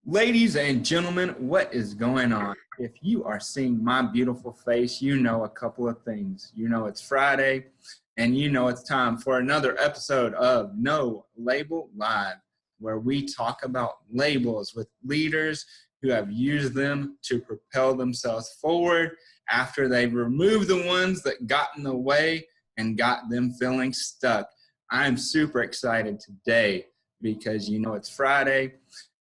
Ladies and gentlemen, what is going on? If you are seeing my beautiful face, you know a couple of things. You know it's Friday, and you know it's time for another episode of No Label Live, where we talk about labels with leaders who have used them to propel themselves forward after they've removed the ones that got in the way and got them feeling stuck. I'm super excited today because you know it's Friday.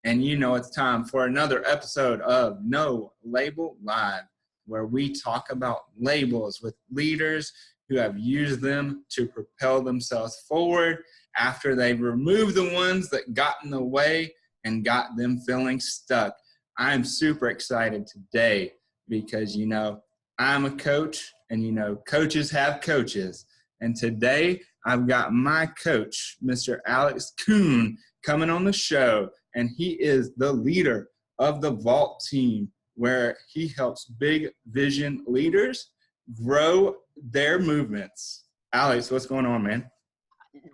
And you know it's time for another episode of No Label Live, where we talk about labels with leaders who have used them to propel themselves forward after they've removed the ones that got in the way and got them feeling stuck. I'm super excited today because, you know, I'm a coach and, you know, coaches have coaches. And today I've got my coach, Mr. Alex Kuhn, coming on the show. And he is the leader of the Vault team, where he helps big vision leaders grow their movements. Alex, what's going on, man?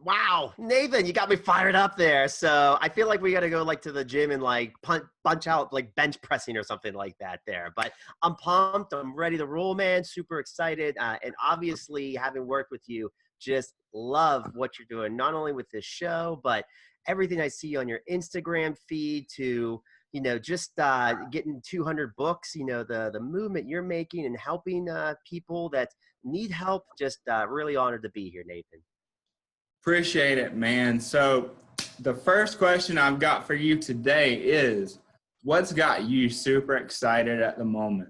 Wow, Nathan, you got me fired up there. So I feel like we got to go to the gym and punch out bench pressing or something like that there. But I'm pumped. I'm ready to roll, man. Super excited. And obviously, having worked with you, just love what you're doing, not only with this show, but everything I see on your Instagram feed to, just getting 200 books, the movement you're making and helping people that need help. Just really honored to be here, Nathan. Appreciate it, man. So the first question I've got for you today is, what's got you super excited at the moment?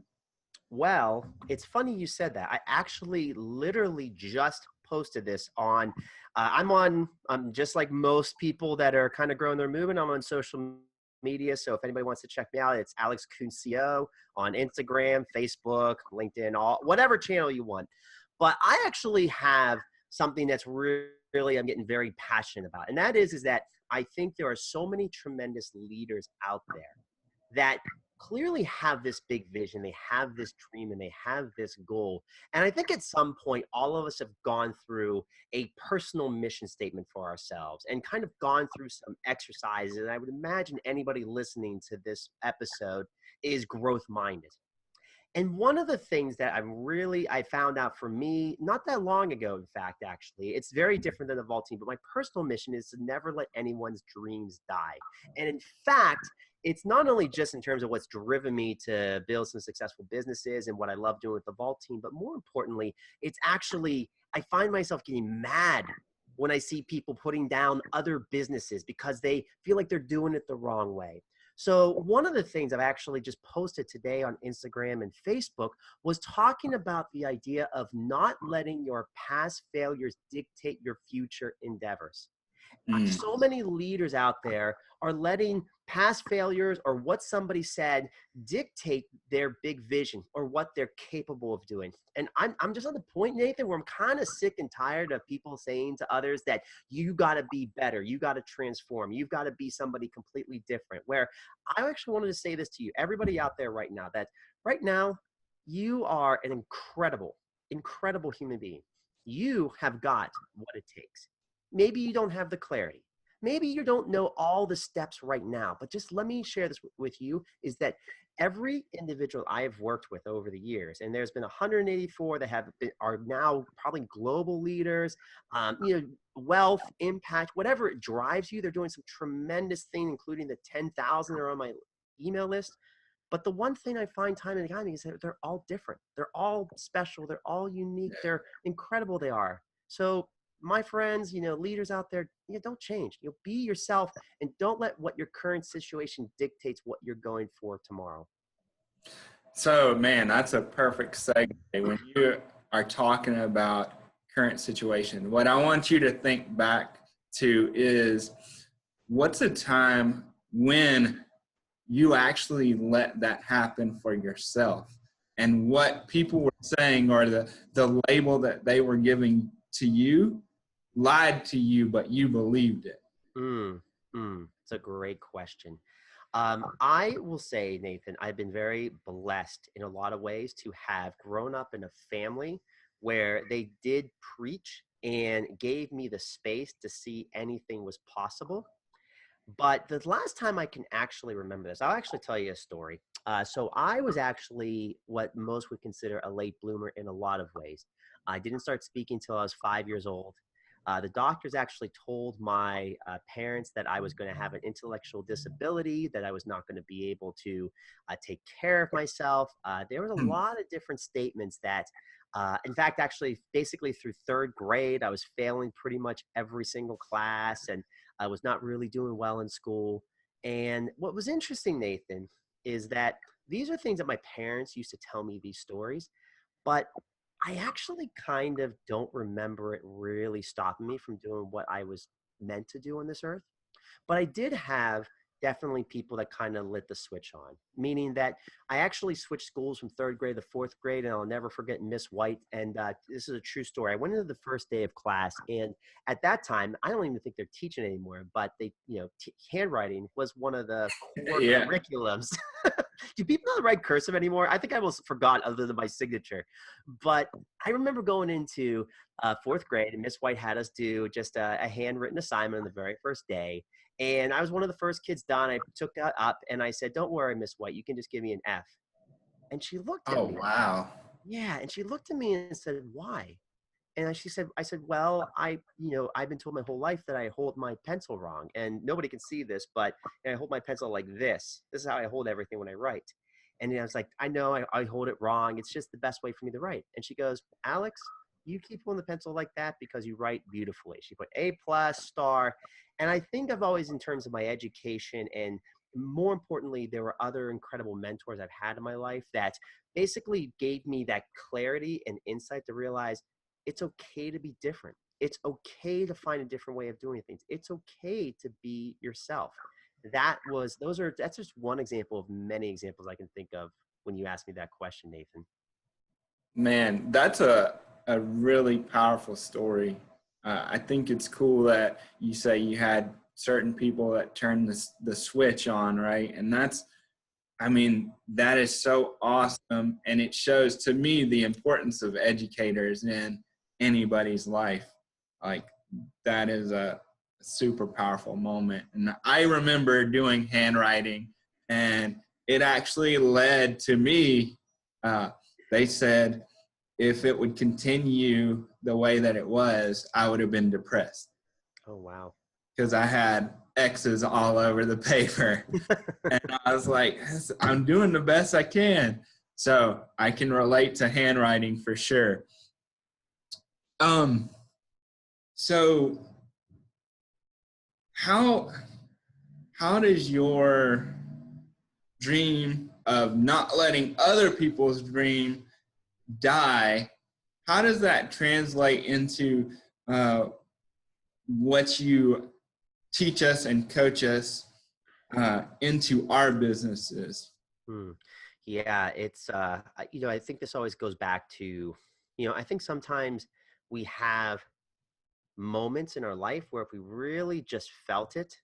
Well, it's funny you said that. I actually literally just posted this on, I'm just like most people that are kind of growing their movement. I'm on social media. So if anybody wants to check me out, it's Alex Kuhn CO on Instagram, Facebook, LinkedIn, whatever channel you want. But I actually have something that's really I'm getting very passionate about. And that is that I think there are so many tremendous leaders out there that clearly have this big vision, they have this dream, and they have this goal. And I think at some point, all of us have gone through a personal mission statement for ourselves and kind of gone through some exercises. And I would imagine anybody listening to this episode is growth minded. And one of the things that I found out for me, not that long ago, in fact, actually, it's very different than the Vault team, but my personal mission is to never let anyone's dreams die. And in fact, it's not only just in terms of what's driven me to build some successful businesses and what I love doing with the Vault team, but more importantly, it's actually, I find myself getting mad when I see people putting down other businesses because they feel like they're doing it the wrong way. So one of the things I've actually just posted today on Instagram and Facebook was talking about the idea of not letting your past failures dictate your future endeavors. So many leaders out there are letting past failures or what somebody said dictate their big vision or what they're capable of doing. And I'm just at the point, Nathan, where I'm kind of sick and tired of people saying to others that you got to be better, you got to transform, you've got to be somebody completely different. Where I actually wanted to say this to you, everybody out there right now, that right now you are an incredible human being. You have got what it takes. Maybe you don't have the clarity. Maybe you don't know all the steps right now, but just let me share this with you, is that every individual I have worked with over the years, and there's been 184 that are now probably global leaders, wealth, impact, whatever it drives you, they're doing some tremendous thing, including the 10,000 that are on my email list. But the one thing I find time and again is that they're all different. They're all special. They're all unique. They're incredible. They are. So my friends, leaders out there, don't change. Be yourself and don't let what your current situation dictates what you're going for tomorrow. So, man, that's a perfect segue when you are talking about current situation. What I want you to think back to is, what's a time when you actually let that happen for yourself, and what people were saying or the label that they were giving to you lied to you, but you believed it? It's a great question. I will say, Nathan, I've been very blessed in a lot of ways to have grown up in a family where they did preach and gave me the space to see anything was possible. But the last time I can actually remember this, I'll actually tell you a story. So I was actually what most would consider a late bloomer in a lot of ways. I didn't start speaking till I was 5 years old. The doctors actually told my parents that I was going to have an intellectual disability, that I was not going to be able to take care of myself. There was a Hmm. lot of different statements that, in fact, actually, basically through third grade, I was failing pretty much every single class, and I was not really doing well in school. And what was interesting, Nathan, is that these are things that my parents used to tell me these stories, but I actually kind of don't remember it really stopping me from doing what I was meant to do on this earth. But I did have definitely people that kind of lit the switch on, meaning that I actually switched schools from third grade to fourth grade, and I'll never forget Miss White. And this is a true story. I went into the first day of class, and at that time, I don't even think they're teaching anymore, but handwriting was one of the core Yeah. curriculums. Do people not write cursive anymore? I think I almost forgot other than my signature. But I remember going into fourth grade, and Miss White had us do just a handwritten assignment on the very first day. And I was one of the first kids done. I took that up and I said, "Don't worry, Miss White, you can just give me an F." And she looked at Oh, me. wow. Yeah. And she looked at me and said, "Why?" And she said, I said, "Well, I've been told my whole life that I hold my pencil wrong, and nobody can see this, but I hold my pencil like this. This is how I hold everything when I write." And I was like, "I know I hold it wrong. It's just the best way for me to write." And she goes, "Alex, you keep holding the pencil like that because you write beautifully." She put A plus star. And I think I've always, in terms of my education, and more importantly, there were other incredible mentors I've had in my life that basically gave me that clarity and insight to realize it's okay to be different. It's okay to find a different way of doing things. It's okay to be yourself. That's just one example of many examples I can think of when you ask me that question, Nathan. Man, that's a really powerful story. I think it's cool that you say you had certain people that turned the switch on, right? And I mean, that is so awesome. And it shows to me the importance of educators in anybody's life. Like, that is a super powerful moment. And I remember doing handwriting, and it actually led to me. Uh, they said if it would continue the way that it was, I would have been depressed Oh, wow. because I had X's all over the paper. And I was like, I'm doing the best I can. So I can relate to handwriting for sure. Um, so how how does your dream of not letting other people's dream die, how does that translate into what you teach us and coach us into our businesses? Hmm. Yeah, I think this always goes back to, I think sometimes we have moments in our life where if we really just felt it,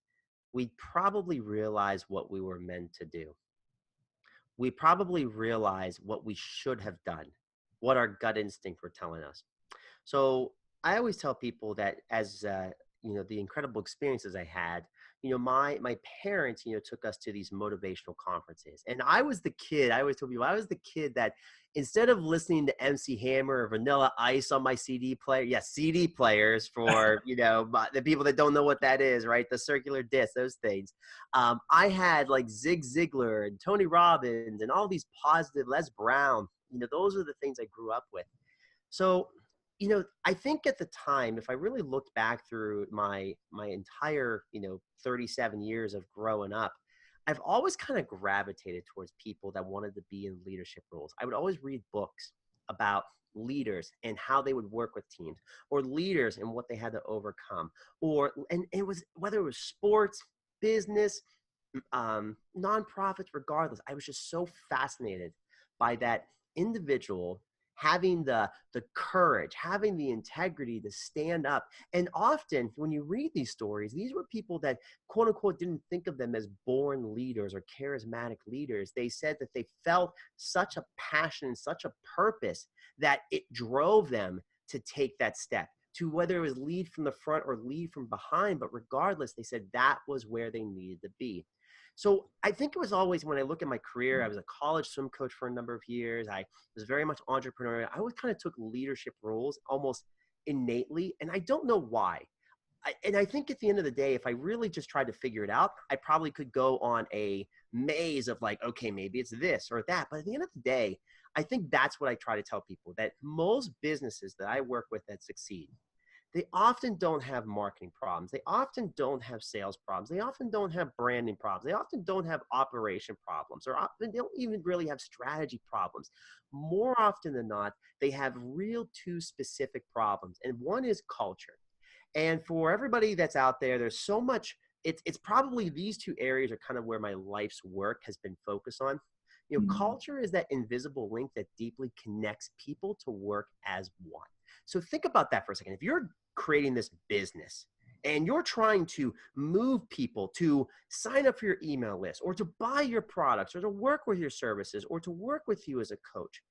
we'd probably realize what we were meant to do. We probably realize what we should have done, what our gut instinct were telling us. So I always tell people that as the incredible experiences I had, my parents, took us to these motivational conferences, and I was the kid. I always tell people I was the kid that instead of listening to MC Hammer or Vanilla Ice on my CD player, yes, CD players for the people that don't know what that is, right? The circular disc, those things. I had like Zig Ziglar and Tony Robbins and all these positive Les Brown. Those are the things I grew up with. So, I think at the time, if I really looked back through my entire, 37 years of growing up, I've always kind of gravitated towards people that wanted to be in leadership roles. I would always read books about leaders and how they would work with teams, or leaders and what they had to overcome, and it was whether it was sports, business, nonprofits, regardless. I was just so fascinated by that individual having the courage, having the integrity to stand up. And often when you read these stories, these were people that quote unquote didn't think of them as born leaders or charismatic leaders. They said that they felt such a passion, such a purpose that it drove them to take that step, to whether it was lead from the front or lead from behind. But regardless, they said that was where they needed to be. So I think it was always, when I look at my career, I was a college swim coach for a number of years. I was very much entrepreneurial. I always kind of took leadership roles almost innately. And I don't know why. And I think at the end of the day, if I really just tried to figure it out, I probably could go on a maze of like, okay, maybe it's this or that. But at the end of the day, I think that's what I try to tell people, that most businesses that I work with that succeed, they often don't have marketing problems. They often don't have sales problems. They often don't have branding problems. They often don't have operation problems, or often they don't even really have strategy problems. More often than not, they have real two specific problems. And one is culture. And for everybody that's out there, there's so much, it's probably these two areas are kind of where my life's work has been focused on. You know, Mhm. culture is that invisible link that deeply connects people to work as one. So think about that for a second. If you're creating this business and you're trying to move people to sign up for your email list, or to buy your products, or to work with your services, or to work with you as a coach,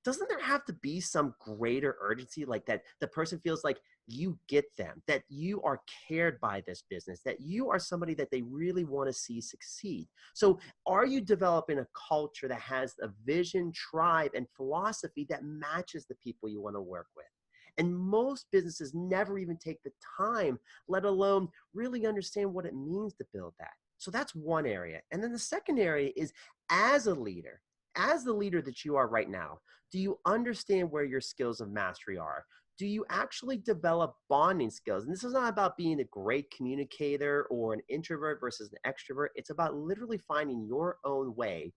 doesn't there have to be some greater urgency, like that the person feels like you get them, that you are cared by this business, that you are somebody that they really want to see succeed? So are you developing a culture that has a vision, tribe, and philosophy that matches the people you want to work with? And most businesses never even take the time, let alone really understand what it means to build that. So that's one area. And then the second area is, as a leader, as the leader that you are right now, do you understand where your skills of mastery are? Do you actually develop bonding skills? And this is not about being a great communicator or an introvert versus an extrovert. It's about literally finding your own way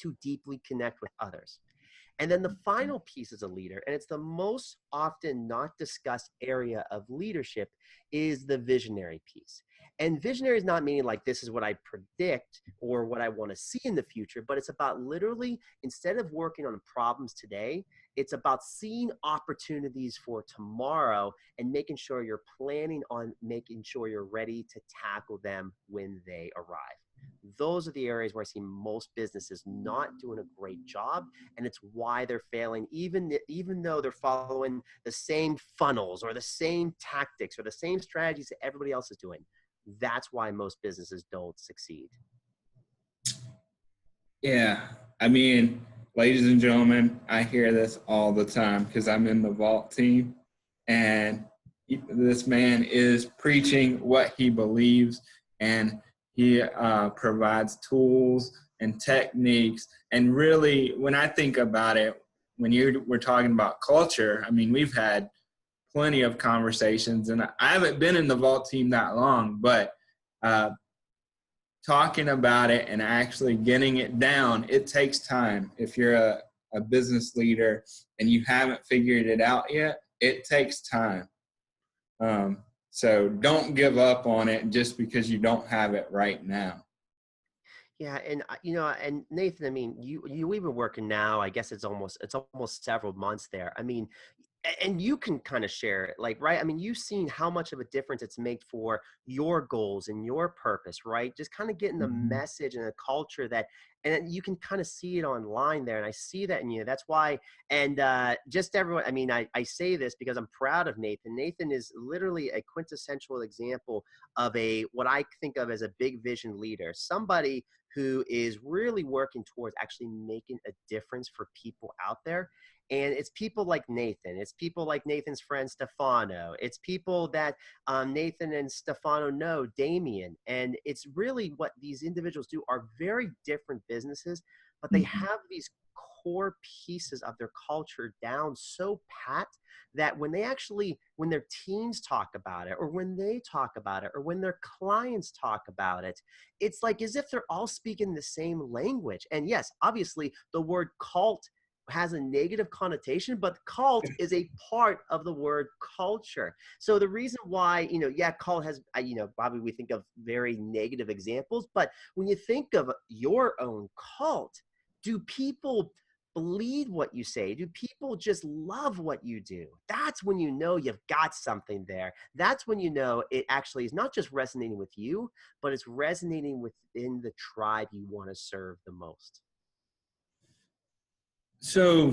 to deeply connect with others. And then the final piece as a leader, and it's the most often not discussed area of leadership, is the visionary piece. And visionary is not meaning like this is what I predict or what I want to see in the future, but it's about literally, instead of working on problems today, it's about seeing opportunities for tomorrow and making sure you're planning on making sure you're ready to tackle them when they arrive. Those are the areas where I see most businesses not doing a great job, and it's why they're failing, even though they're following the same funnels or the same tactics or the same strategies that everybody else is doing. That's why most businesses don't succeed. Yeah. I mean, ladies and gentlemen, I hear this all the time because I'm in the vault team, and this man is preaching what he believes, and he provides tools and techniques. And really, when I think about it, when we're talking about culture, I mean, we've had plenty of conversations, and I haven't been in the vault team that long, but uh, talking about it and actually getting it down, it takes time. If you're a business leader and you haven't figured it out yet, it takes time. So don't give up on it just because you don't have it right now. Yeah, and and Nathan, I mean, you've been working now. I guess it's almost several months there. I mean, and you can kind of share it, like, right? I mean, you've seen how much of a difference it's made for your goals and your purpose, right? Just kind of getting the Mhm. message and the culture that, and then you can kind of see it online there. And I see that in you. That's why, and just everyone, I mean, I say this because I'm proud of Nathan. Nathan is literally a quintessential example of what I think of as a big vision leader, somebody who is really working towards actually making a difference for people out there. And it's people like Nathan. It's people like Nathan's friend Stefano. It's people that Nathan and Stefano know, Damien. And it's really what these individuals do are very different businesses, but they Mhm. have these core pieces of their culture down so pat that when their teams talk about it, or when they talk about it, or when their clients talk about it, it's like as if they're all speaking the same language. And yes, obviously the word cult has a negative connotation, but cult is a part of the word culture. So the reason why, yeah, cult has, probably we think of very negative examples, but when you think of your own cult, do people believe what you say? Do people just love what you do? That's when you know you've got something there. That's when you know it actually is not just resonating with you, but it's resonating within the tribe you want to serve the most. So,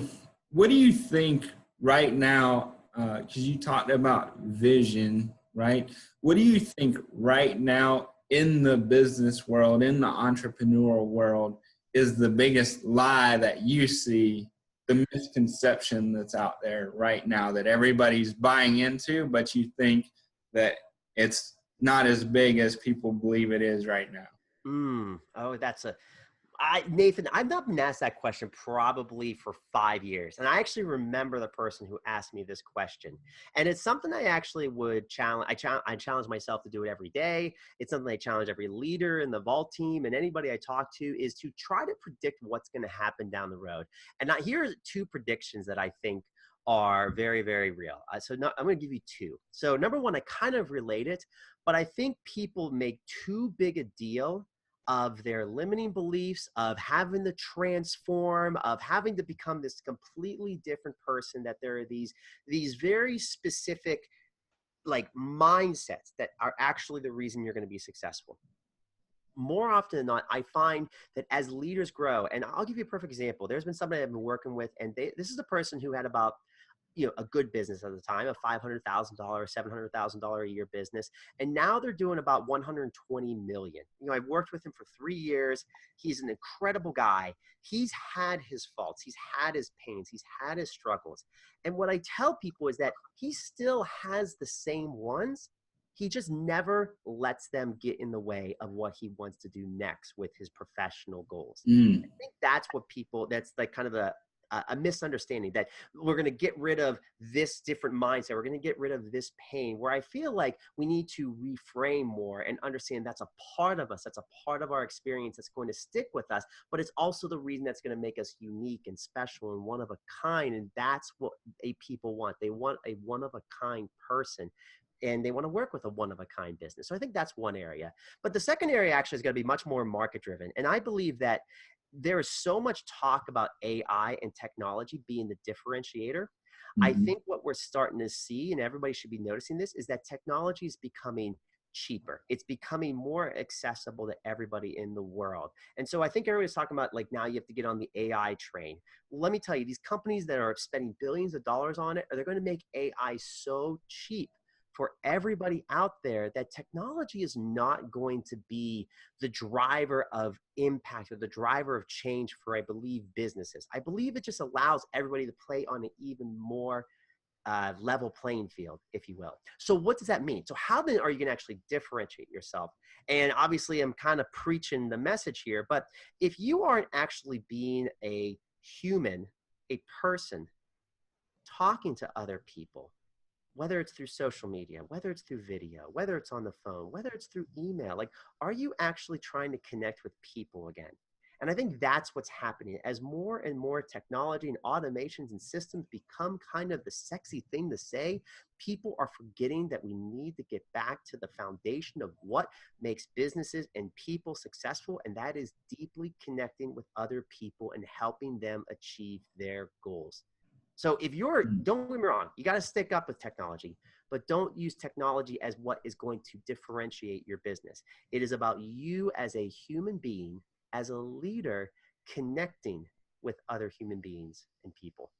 what do you think right now? because you talked about vision, right? What do you think right now in the business world, in the entrepreneurial world, is the biggest lie that you see, the misconception that's out there right now that everybody's buying into, but you think that it's not as big as people believe it is right now? Oh, Nathan, I've not been asked that question probably for 5 years. And I actually remember the person who asked me this question. And it's something I actually would challenge. I challenge myself to do it every day. It's something I challenge every leader in the Vault team and anybody I talk to, is to try to predict what's going to happen down the road. And now here are two predictions that I think are very, very real. I'm going to give you two. So number one, I kind of relate it, but I think people make too big a deal of their limiting beliefs, of having to transform, of having to become this completely different person, that there are these very specific like mindsets that are actually the reason you're going to be successful. More often than not, I find that as leaders grow, and I'll give you a perfect example. There's been somebody I've been working with, and this is a person who had about a good business at the time, a $500,000, $700,000 a year business. And now they're doing about 120 million. I've worked with him for 3 years. He's an incredible guy. He's had his faults. He's had his pains. He's had his struggles. And what I tell people is that he still has the same ones. He just never lets them get in the way of what he wants to do next with his professional goals. Mm. I think that's like kind of a misunderstanding, that we're going to get rid of this different mindset. We're going to get rid of this pain, where I feel like we need to reframe more and understand that's a part of us. That's a part of our experience that's going to stick with us, but it's also the reason that's going to make us unique and special and one of a kind. And that's what people want. They want a one of a kind person, and they want to work with a one-of-a-kind business. So I think that's one area. But the second area actually is going to be much more market-driven. And I believe that there is so much talk about AI and technology being the differentiator. I Mhm. think what we're starting to see, and everybody should be noticing this, is that technology is becoming cheaper. It's becoming more accessible to everybody in the world. And so I think everybody's talking about, like, now you have to get on the AI train. Well, let me tell you, these companies that are spending billions of dollars on it, they're going to make AI so cheap for everybody out there that technology is not going to be the driver of impact or the driver of change for, I believe, businesses. I believe it just allows everybody to play on an even more level playing field, if you will. So what does that mean? So how then are you going to actually differentiate yourself? And obviously I'm kind of preaching the message here, but if you aren't actually being a human, a person, talking to other people, whether it's through social media, whether it's through video, whether it's on the phone, whether it's through email, like, are you actually trying to connect with people again? And I think that's what's happening as more and more technology and automations and systems become kind of the sexy thing to say. People are forgetting that we need to get back to the foundation of what makes businesses and people successful. And that is deeply connecting with other people and helping them achieve their goals. So don't get me wrong, you got to stick up with technology, but don't use technology as what is going to differentiate your business. It is about you as a human being, as a leader, connecting with other human beings and people.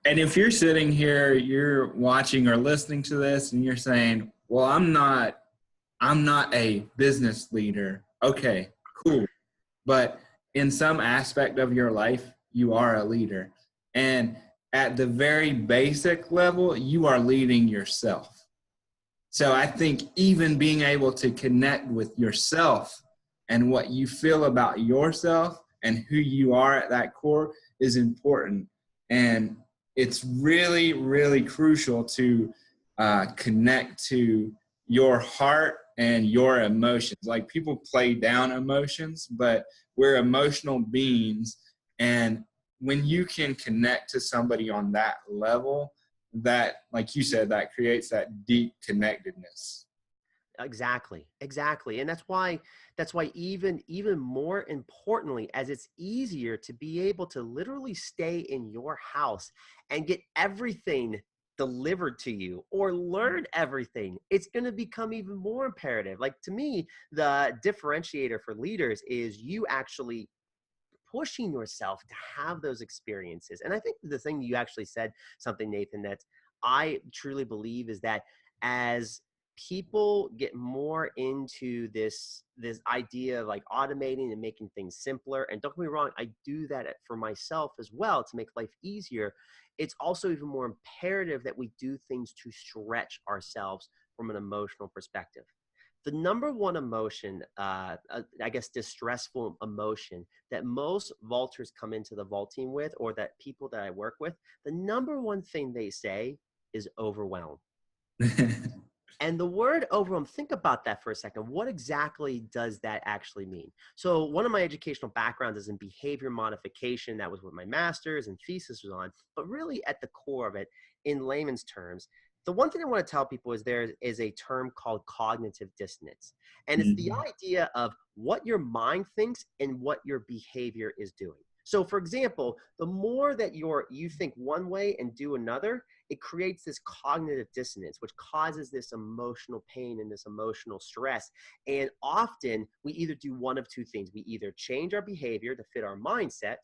And if you're sitting here, you're watching or listening to this, and you're saying, well, I'm not a business leader. Okay, cool. But in some aspect of your life, you are a leader. And at the very basic level, you are leading yourself. So I think even being able to connect with yourself and what you feel about yourself and who you are at that core is important. And it's really, really crucial to connect to your heart and your emotions. Like, people play down emotions, but we're emotional beings. And when you can connect to somebody on that level, that, like you said, that creates that deep connectedness. Exactly. And that's why even more importantly, as it's easier to be able to literally stay in your house and get everything delivered to you or learn everything, it's going to become even more imperative. Like, to me, the differentiator for leaders is you actually pushing yourself to have those experiences. And I think the thing you actually said something, Nathan, that I truly believe is that as people get more into this idea of like automating and making things simpler, and don't get me wrong, I do that for myself as well to make life easier. It's also even more imperative that we do things to stretch ourselves from an emotional perspective. The number one emotion, I guess, distressful emotion that most vaulters come into the vault team with, or that people that I work with, the number one thing they say is overwhelm. And the word overwhelm, think about that for a second. What exactly does that actually mean? So one of my educational backgrounds is in behavior modification. That was what my master's and thesis was on. But really at the core of it, in layman's terms, the one thing I want to tell people is there is a term called cognitive dissonance. And it's the Mhm. idea of what your mind thinks and what your behavior is doing. So for example, the more that you think one way and do another, it creates this cognitive dissonance, which causes this emotional pain and this emotional stress. And often we either do one of two things. We either change our behavior to fit our mindset,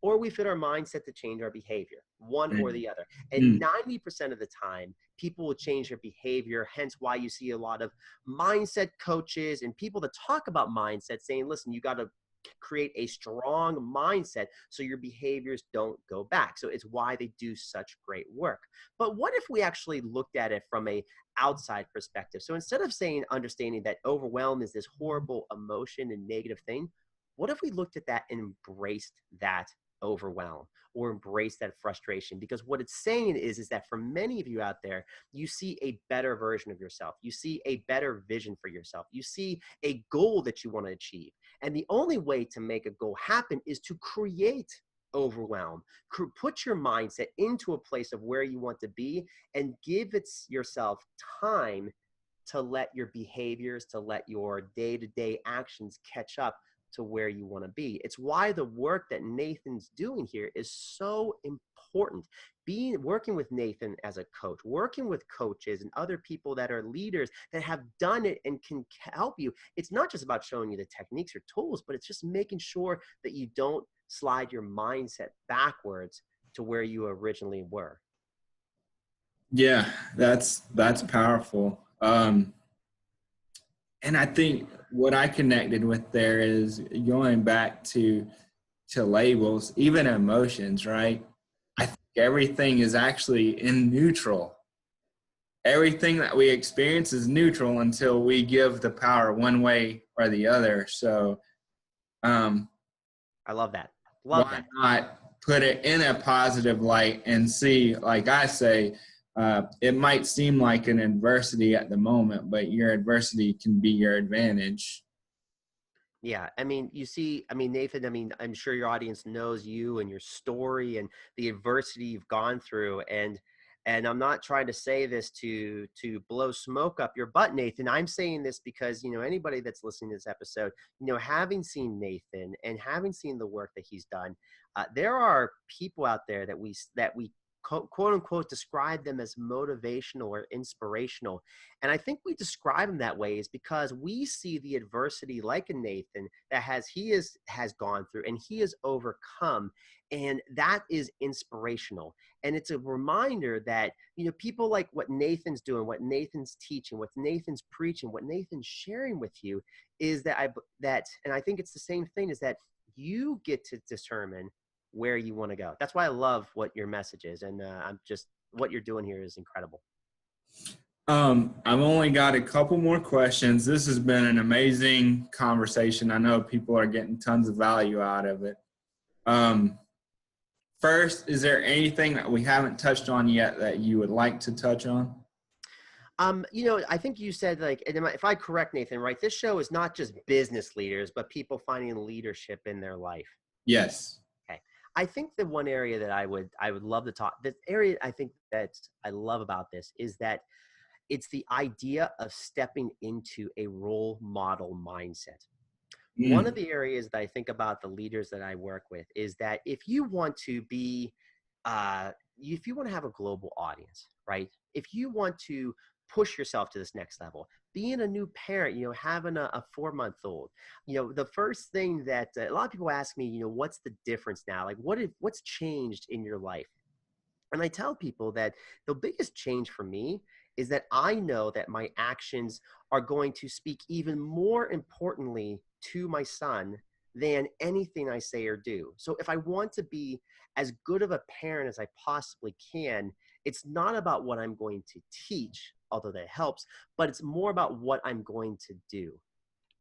or we fit our mindset to change our behavior, one or the other. And Mhm. 90% of the time, people will change their behavior. Hence why you see a lot of mindset coaches and people that talk about mindset saying, listen, you got to create a strong mindset so your behaviors don't go back. So it's why they do such great work. But what if we actually looked at it from a outside perspective? So instead of saying understanding that overwhelm is this horrible emotion and negative thing, what if we looked at that and embraced that overwhelm or embrace that frustration? Because what it's saying is that for many of you out there, you see a better version of yourself. You see a better vision for yourself. You see a goal that you want to achieve. And the only way to make a goal happen is to create overwhelm. Put your mindset into a place of where you want to be and give yourself time to let your behaviors, to let your day-to-day actions catch up to where you want to be. It's why the work that Nathan's doing here is so important. Working with Nathan as a coach, working with coaches and other people that are leaders that have done it and can help you. It's not just about showing you the techniques or tools, but it's just making sure that you don't slide your mindset backwards to where you originally were. Yeah, that's powerful. And I think what I connected with there is going back to labels, even emotions, right? I think everything is actually in neutral. Everything that we experience is neutral until we give the power one way or the other. So um, I love that. Love why that. not put it in a positive light and see, like I say, it might seem like an adversity at the moment, but your adversity can be your advantage. Yeah, I mean, you see, I mean, Nathan, I mean, I'm sure your audience knows you and your story and the adversity you've gone through. And I'm not trying to say this to blow smoke up your butt, Nathan. I'm saying this because, anybody that's listening to this episode, having seen Nathan and having seen the work that he's done, there are people out there that we quote unquote describe them as motivational or inspirational. And I think we describe him that way is because we see the adversity like a Nathan that has gone through and he has overcome. And that is inspirational. And it's a reminder that, people like what Nathan's doing, what Nathan's teaching, what Nathan's preaching, what Nathan's sharing with you is and I think it's the same thing is that you get to determine where you want to go. That's why I love what your message is. And what you're doing here is incredible. I've only got a couple more questions. This has been an amazing conversation. I know people are getting tons of value out of it. Um, First, is there anything that we haven't touched on yet that you would like to touch on? I think you said like, and if I correct Nathan, right, this show is not just business leaders, but people finding leadership in their life. Yes. Okay. I think the one area that I would love to talk, the area I think that I love about this is that it's the idea of stepping into a role model mindset. One of Mm. the areas that I think about the leaders that I work with is that if you want to be, if you want to have a global audience, right? If you want to push yourself to this next level, being a new parent, having a 4-month-old, the first thing that a lot of people ask me, what's the difference now? Like what's changed in your life? And I tell people that the biggest change for me is that I know that my actions are going to speak even more importantly to my son than anything I say or do. So if I want to be as good of a parent as I possibly can, it's not about what I'm going to teach, although that helps, but it's more about what I'm going to do.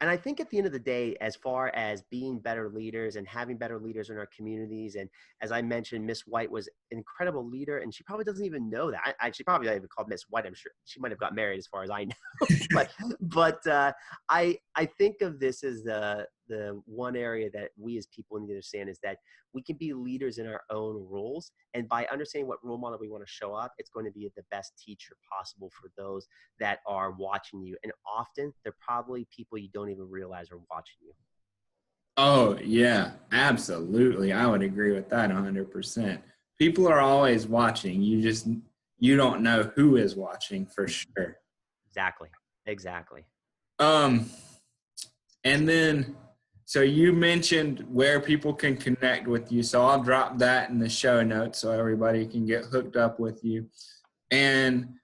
And I think at the end of the day, as far as being better leaders and having better leaders in our communities, and as I mentioned, Miss White was an incredible leader, and she probably doesn't even know that. She probably not even called Miss White. I'm sure she might have got married, as far as I know. But I think of this as the one area that we as people need to understand is that we can be leaders in our own roles, and by understanding what role model we want to show up, it's going to be the best teacher possible for those that are watching you. And often they're probably people you don't even realize are watching you. Oh, yeah, absolutely. I would agree with that 100%. People are always watching. You don't know who is watching for sure. Exactly. Exactly. Um, and then, so you mentioned where people can connect with you. So I'll drop that in the show notes so everybody can get hooked up with you. And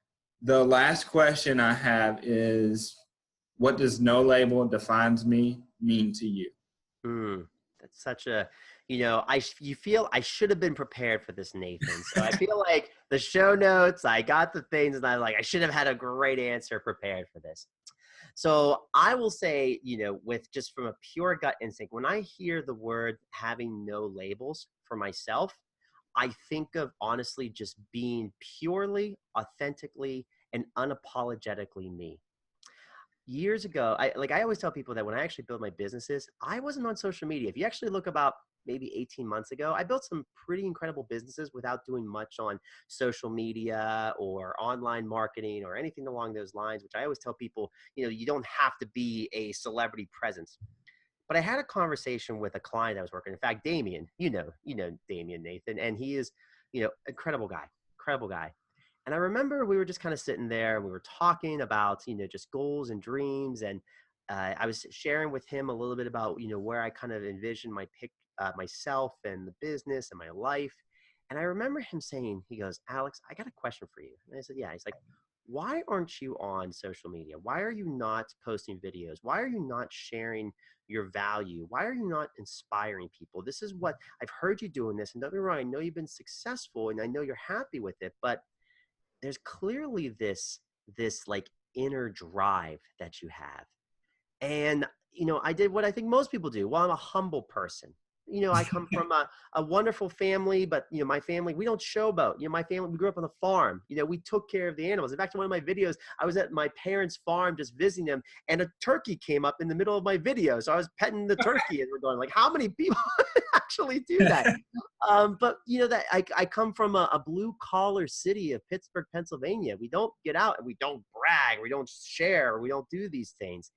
the last question I have is, what does no label defines me mean to you? Mm, that's such a, you feel I should have been prepared for this, Nathan. So I feel like the show notes, I got the things, and I should have had a great answer prepared for this. So I will say, with just from a pure gut instinct, when I hear the word having no labels for myself, I think of honestly just being purely, authentically, and unapologetically me. Years ago, I always tell people that when I actually built my businesses, I wasn't on social media. If you actually look about maybe 18 months ago, I built some pretty incredible businesses without doing much on social media or online marketing or anything along those lines, which I always tell people, you don't have to be a celebrity presence. But I had a conversation with a client I was working. In fact, Damien, Damien, Nathan, and he is, incredible guy, incredible guy. And I remember we were just kind of sitting there and we were talking about, just goals and dreams. And I was sharing with him a little bit about, where I kind of envisioned myself and the business and my life. And I remember him saying, he goes, Alex, I got a question for you. And I said, yeah. He's like, why aren't you on social media? Why are you not posting videos? Why are you not sharing your value? Why are you not inspiring people? This is what I've heard you doing this. And don't get me wrong, I know you've been successful and I know you're happy with it, but there's clearly this like inner drive that you have. And I did what I think most people do. Well, I'm a humble person. I come from a wonderful family, but my family, we don't showboat. My family, we grew up on a farm. We took care of the animals. In fact, in one of my videos, I was at my parents' farm just visiting them, and a turkey came up in the middle of my video. So I was petting the turkey, and we're going like, how many people actually do that? But that I come from a blue collar city of Pittsburgh, Pennsylvania. We don't get out and we don't brag, we don't share, we don't do these things.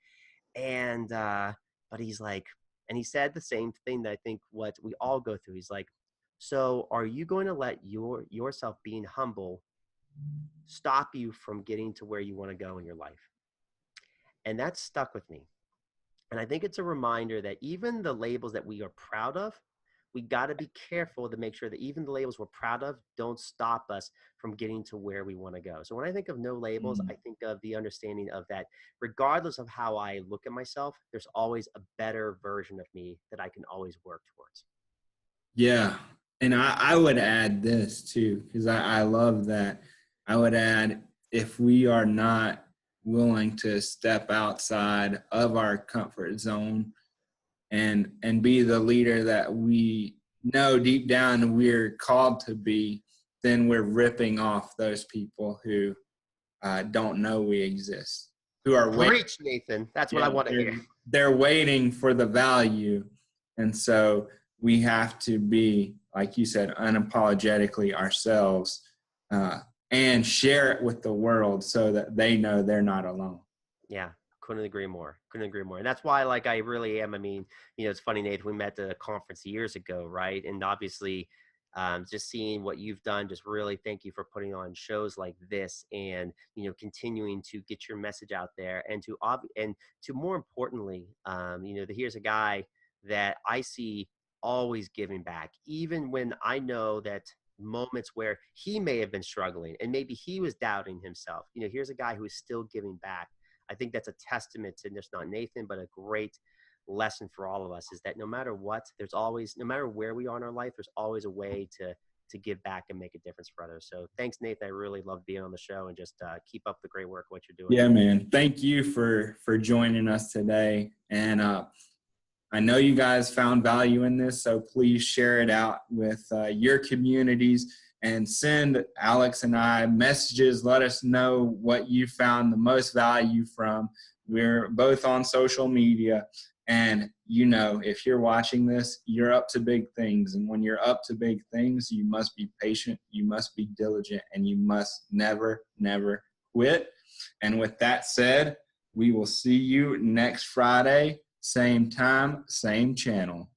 And but he's like, and he said the same thing that I think what we all go through. He's like, so are you going to let yourself being humble stop you from getting to where you want to go in your life? And that stuck with me. And I think it's a reminder that even the labels that we are proud of, we got to be careful to make sure that even the labels we're proud of don't stop us from getting to where we want to go. So when I think of no labels, I think of the understanding of that regardless of how I look at myself, there's always a better version of me that I can always work towards. Yeah. And I would add this too, because I love that. I would add, if we are not willing to step outside of our comfort zone and be the leader that we know deep down we're called to be, then we're ripping off those people who don't know we exist, who are waiting. Preach, Nathan. That's what I want to hear. They're waiting for the value. And so we have to be, like you said, unapologetically ourselves, and share it with the world so that they know they're not alone. Yeah, couldn't agree more. Couldn't agree more. And that's why, I really am. I mean, it's funny, Nathan, we met at a conference years ago, right? And obviously, just seeing what you've done, just really thank you for putting on shows like this and, continuing to get your message out there and to more importantly, here's a guy that I see always giving back, even when I know that moments where he may have been struggling and maybe he was doubting himself. Here's a guy who is still giving back. I think that's a testament to just not Nathan, but a great lesson for all of us, is that no matter what, there's always, no matter where we are in our life, there's always a way to give back and make a difference for others. So thanks, Nathan. I really love being on the show, and just keep up the great work, what you're doing. Yeah, man. Thank you for joining us today. And I know you guys found value in this, so please share it out with your communities and send Alex and I messages. Let us know what you found the most value from. We're both on social media. And, if you're watching this, you're up to big things. And when you're up to big things, you must be patient, you must be diligent, and you must never, never quit. And with that said, we will see you next Friday, same time, same channel.